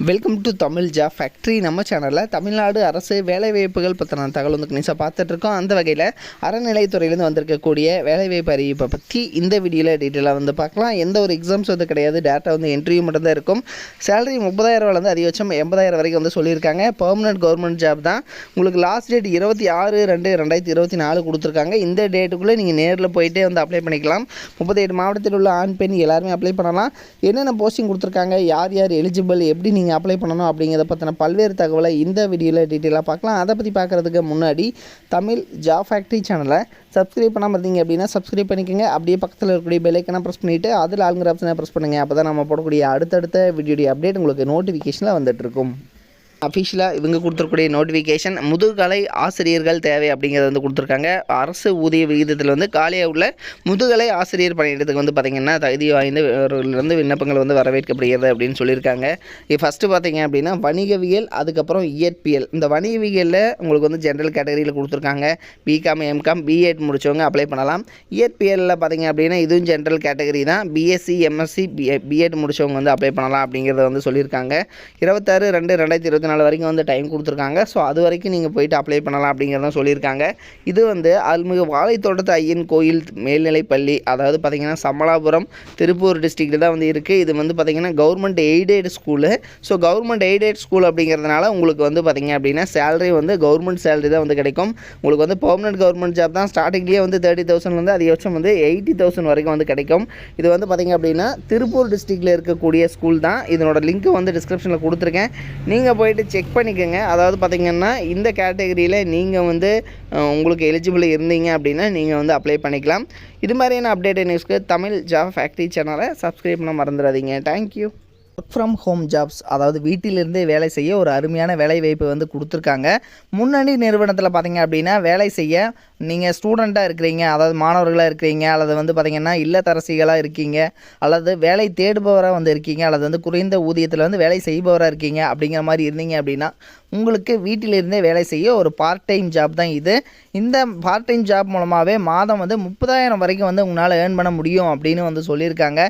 Welcome to Tamil job factory. நம்ம சேனலில் தமிழ்நாடு அரசு வேலைவாய்ப்புகள் பற்றின தகவல் வந்து நியூஸாக பார்த்துட்ருக்கோம். அந்த வகையில் அறநிலையத்துறையிலேருந்து வந்திருக்கக்கூடிய வேலைவாய்ப்பு அறிவிப்பை பற்றி இந்த வீடியோவில் டீட்டெயிலாக வந்து பார்க்கலாம். எந்த ஒரு எக்ஸாம்ஸ் வந்து கிடையாது, டேட்டா வந்து இன்டர்வியூ மட்டும்தான் இருக்கும். சேலரி 30,000 அதிகபட்சம் 80,000 வரைக்கும் வந்து சொல்லியிருக்காங்க. பெர்மனன்ட் கவர்மெண்ட் ஜாப் தான். உங்களுக்கு லாஸ்ட் டேட் 26/2/2024 கொடுத்துருக்காங்க. இந்த டேட்டுக்குள்ளே நீங்கள் நேரில் போயிட்டே வந்து அப்ளை பண்ணிக்கலாம். 38 மாவட்டத்தில் உள்ள ஆண் பெண் எல்லாருமே அப்ளை பண்ணலாம். என்னென்ன போஸ்டிங் கொடுத்துருக்காங்க, யார் யார் எலிஜிபிள், எப்படி நீங்கள் அப்ளை பண்ணணும் அப்படிங்கிறத பற்றின பல்வேறு தகவலை இந்த வீடியோவில் டீட்டெயிலாக பார்க்கலாம். அதை பற்றி பார்க்குறதுக்கு முன்னாடி தமிழ் ஜாப் ஃபேக்ட்ரி சேனலை சப்ஸ்கிரைப் பண்ணாமல் இருந்தீங்க அப்படின்னா சப்ஸ்கிரைப் பண்ணிக்கோங்க. அப்படியே பக்கத்தில் இருக்கக்கூடிய பெல் ஐக்கனை ப்ரெஸ் பண்ணிவிட்டு அதில் ஆளுங்கிற ஆப்ஷனை ப்ரெஸ் பண்ணுங்கள். அப்போ தான் நம்ம போடக்கூடிய அடுத்தடுத்த வீடியோடைய அப்டேட் உங்களுக்கு நோட்டிஃபிகேஷனில் வந்துட்டுருக்கும். அஃபிஷியலாக இவங்க கொடுத்துருக்கூடிய நோட்டிஃபிகேஷன் முதுகலை ஆசிரியர்கள் தேவை அப்படிங்கிறத வந்து கொடுத்துருக்காங்க. அரசு ஊதிய விகிதத்தில் வந்து காலியாக உள்ள முதுகலை ஆசிரியர் பணியிடத்துக்கு வந்து பார்த்திங்கன்னா தகுதி வாய்ந்த விண்ணப்பங்கள் வந்து வரவேற்கப்படுகிறது அப்படின்னு சொல்லியிருக்காங்க. இது ஃபஸ்ட்டு பார்த்திங்க அப்படின்னா வணிகவியல், அதுக்கப்புறம் இயற்பியல். இந்த வணிகவியலில் உங்களுக்கு வந்து ஜென்ரல் கேட்டகரியில் கொடுத்துருக்காங்க. பிகாம், எம்காம், பிஎட் முடித்தவங்க அப்ளை பண்ணலாம். இயற்பியலில் பார்த்திங்க அப்படின்னா இதுவும் ஜென்ரல் கேட்டகரி தான். பிஎஸ்சி, எம்எஸ்சி, பிஎட் முடித்தவங்க வந்து அப்ளை பண்ணலாம் அப்படிங்கிறத வந்து சொல்லியிருக்காங்க. 26/2/2024 வரைக்கும் வந்து டைம் கொடுத்துருக்காங்க. ஸோ அது வரைக்கும் நீங்கள் போயிட்டு அப்ளை பண்ணலாம் அப்படிங்கிறத சொல்லியிருக்காங்க. இது வந்து அருள்மிகு வாழைத்தோட்டத்து ஐயன் கோயில் மேல்நிலைப்பள்ளி, அதாவது பார்த்திங்கன்னா சமலாபுரம், திருப்பூர் டிஸ்ட்ரிக்டில் தான் வந்து இருக்குது. இது வந்து பார்த்திங்கன்னா government aided school. So government aided school அப்படிங்கிறதுனால உங்களுக்கு வந்து பார்த்திங்க அப்படின்னா சேலரி வந்து கவர்மெண்ட் சேலரி தான் வந்து கிடைக்கும். உங்களுக்கு வந்து பெர்மனன்ட் கவர்மெண்ட் ஜாப் தான். ஸ்டார்டிங்லேயே வந்து 30,000 வந்து அதிகபட்சம் வந்து 80,000 வரைக்கும் வந்து கிடைக்கும். இது வந்து பார்த்திங்க அப்படின்னா திருப்பூர் டிஸ்ட்ரிக்டில் இருக்கக்கூடிய ஸ்கூல் தான். இதனோட லிங்க் வந்து டிஸ்கிரிப்ஷனில் கொடுத்துருக்கேன். நீங்கள் போயிட்டு செக் பண்ணிக்கோங்க. அதாவது பார்த்திங்கன்னா இந்த கேட்டகரியில் நீங்கள் வந்து உங்களுக்கு எலிஜிபிள் இருந்தீங்க அப்படின்னா நீங்கள் வந்து அப்ளை பண்ணிக்கலாம். இது மாதிரியான அப்டேட் நியூஸ்க்கு தமிழ் ஜாப் ஃபேக்ட்ரி சேனலை சப்ஸ்கிரைப் பண்ண மறந்துடாதீங்க. Thank you. Work from home jobs, அதாவது வீட்டிலிருந்தே வேலை செய்ய ஒரு அருமையான வேலை வாய்ப்பு வந்து கொடுத்துருக்காங்க. முன்னணி நிறுவனத்தில் பார்த்திங்க அப்படின்னா வேலை செய்ய நீங்கள் ஸ்டூடெண்ட்டாக இருக்கிறீங்க, அதாவது மாணவர்களாக இருக்கிறீங்க, அல்லது வந்து பார்த்திங்கன்னா இல்லத்தரசிகளாக இருக்கீங்க, அல்லது வேலை தேடுபவராக வந்து இருக்கீங்க, அல்லது வந்து குறைந்த ஊதியத்தில் வந்து வேலை செய்பவராக இருக்கீங்க அப்படிங்கிற மாதிரி இருந்தீங்க அப்படின்னா உங்களுக்கு வீட்டிலிருந்தே வேலை செய்ய ஒரு பார்ட் டைம் ஜாப் தான் இது. இந்த பார்ட் டைம் ஜாப் மூலமாகவே மாதம் வந்து 30,000 வரைக்கும் வந்து உங்களால் ஏர்ன் பண்ண முடியும் அப்படின்னு வந்து சொல்லியிருக்காங்க.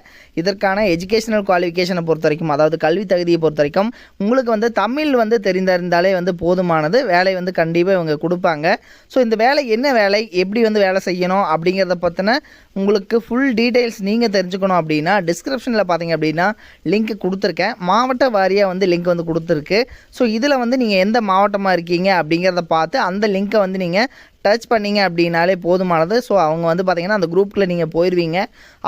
இதற்கான எஜுகேஷனல் குவாலிஃபிகேஷனை பொறுத்த வரைக்கும், அதாவது கல்வி தகுதியை பொறுத்த வரைக்கும் உங்களுக்கு வந்து தமிழ் வந்து தெரிந்திருந்தாலே வந்து போதுமானது. வேலை வந்து கண்டிப்பாக இவங்க கொடுப்பாங்க. ஸோ இந்த வேலை என்ன வேலை, எப்படி வந்து வேலை செய்யணும் அப்படிங்கிறத பற்றின உங்களுக்கு ஃபுல் டீட்டெயில்ஸ் நீங்கள் தெரிஞ்சுக்கணும் அப்படின்னா டிஸ்கிரிப்ஷனில் பார்த்தீங்க அப்படின்னா லிங்க் கொடுத்துருக்கேன். மாவட்ட வாரியாக வந்து லிங்க் வந்து கொடுத்துருக்கு. ஸோ இதில் வந்து நீங்கள் எந்த மாவட்டமாக இருக்கீங்க அப்படிங்கிறத பார்த்து அந்த லிங்க்கை வந்து நீங்கள் டச் பண்ணிங்க அப்படின்னாலே போதுமானது. ஸோ அவங்க வந்து பார்த்திங்கன்னா அந்த குரூப்பில் நீங்கள் போயிடுவீங்க.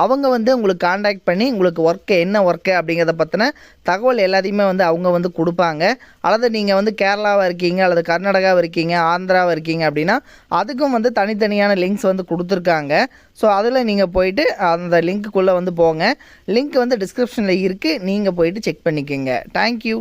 அவங்க வந்து உங்களுக்கு காண்டாக்ட் பண்ணி உங்களுக்கு ஒர்க்கு என்ன ஒர்க்கு அப்படிங்கிறத பற்றின தகவல் எல்லாத்தையுமே வந்து அவங்க வந்து கொடுப்பாங்க. அல்லது நீங்கள் வந்து கேரளாவாக இருக்கீங்க, அல்லது கர்நாடகாவாக இருக்கீங்க, ஆந்திராவாக இருக்கீங்க அப்படின்னா அதுக்கும் வந்து தனித்தனியான லிங்க்ஸ் வந்து கொடுத்துருக்காங்க. ஸோ அதில் நீங்கள் போயிட்டு அந்த லிங்க்குள்ளே வந்து போங்க. லிங்க் வந்து டிஸ்கிரிப்ஷனில் இருக்குது. நீங்கள் போயிட்டு செக் பண்ணிக்கோங்க. தேங்க்யூ.